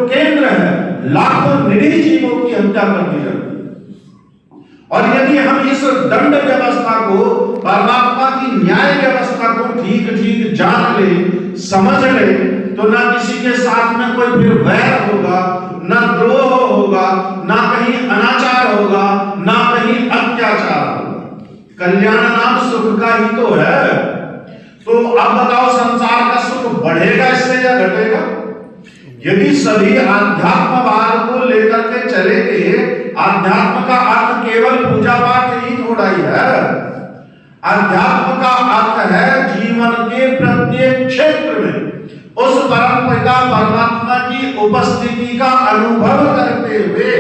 केंद्र है, लाखों निरीह जीवों की हत्या कर दी जाती है। और यदि हम इस दंड व्यवस्था को, परमात्मा की न्याय व्यवस्था को ठीक ठीक जान ले, समझ ले, तो ना किसी के साथ में कोई फिर वैर होगा, ना द्रोह होगा, ना कहीं अनाचार होगा, ना कहीं अत्याचार होगा। कल्याण नाम सुख का ही तो है। तो अब बताओ, संसार का सुख बढ़ेगा इससे या घटेगा? यदि सभी आध्यात्मवाद को लेकर के चलेंगे, आध्यात्म का अर्थ केवल पूजा पाठ ही थोड़ा ही है। अध्यात्म का अर्थ है जीवन के प्रत्येक क्षेत्र में उस परम पिता परमात्मा की उपस्थिति का अनुभव करते हुए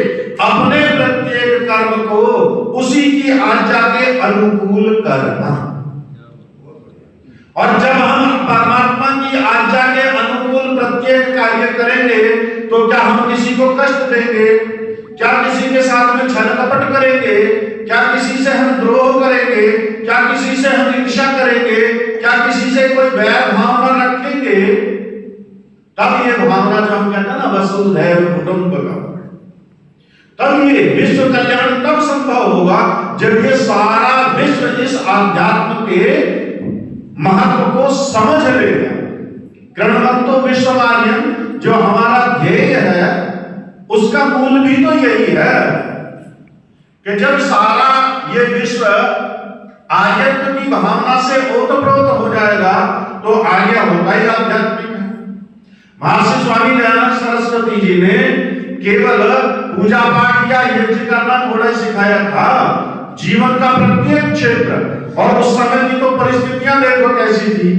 अपने प्रत्येक कर्म को उसी की आज्ञा के अनुकूल करना। और जब हम परमात्मा की आज्ञा के अनुकूल प्रत्येक कार्य करेंगे तो क्या हम किसी को कष्ट देंगे? क्या किसी के साथ में छल कपट करेंगे? क्या किसी से हम द्रोह करेंगे? क्या किसी से हम ईर्ष्या करेंगे? क्या किसी से कोई वैर भावना रखेंगे? तब ये भावना जो हम कहते हैं ना, वसुधैव कुटुंबकम, तब ये विश्व कल्याण तब संभव होगा जब ये सारा विश्व इस आध्यात्म के महत्व को समझ लेगा। गृणवंतो विश्वमार्यम, जो हमारा ध्येय है, उसका मूल भी तो यही है कि जब सारा ये विश्व आयत्त की भावना से ओतप्रोत हो जाएगा तो आगे होगा ही आध्यात्मिक है। महर्षि स्वामी दयानंद सरस्वती जी ने केवल पूजा पाठ या यज्ञ करना थोड़ा सिखाया था, जीवन का प्रत्येक क्षेत्र। और उस समय की तो परिस्थितियां देखो कैसी थी।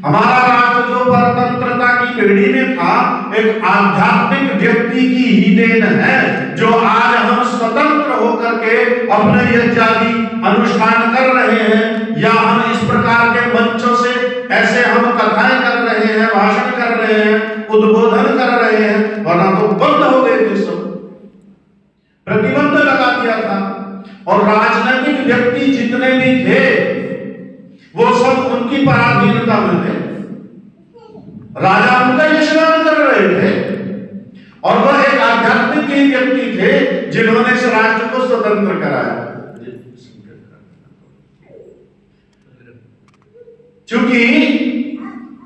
हमारा राष्ट्र जो परतंत्रता की बेड़ी में था, एक आध्यात्मिक व्यक्ति की ही देन है, जो आज हम स्वतंत्र होकर के अपने यज्ञादि अनुष्ठान कर रहे हैं, या हम इस प्रकार के मंचों से ऐसे हम कथाएं कर रहे हैं, भाषण कर रहे हैं, उद्बोधन कर रहे हैं, वरना तो बंद हो गए थे, सब प्रतिबंध लगा दिया था। और राजनीतिक व्यक्ति जितने भी थे वो सब उनकी पराधीनता में थे, राजा उनका यशगान कर रहे थे, और वह एक आध्यात्मिक ही व्यक्ति थे जिन्होंने इस राष्ट्र को स्वतंत्र कराया। क्योंकि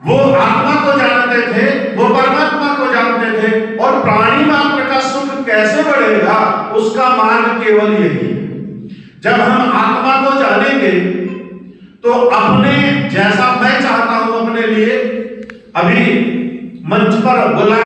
वो आत्मा को जानते थे, वो परमात्मा को जानते थे, और प्राणी मात्र का सुख कैसे बढ़ेगा उसका मार्ग केवल यही है। जब हम आत्मा को जानेंगे तो अपने जैसा मैं चाहता हूं अपने लिए, अभी मंच पर बुला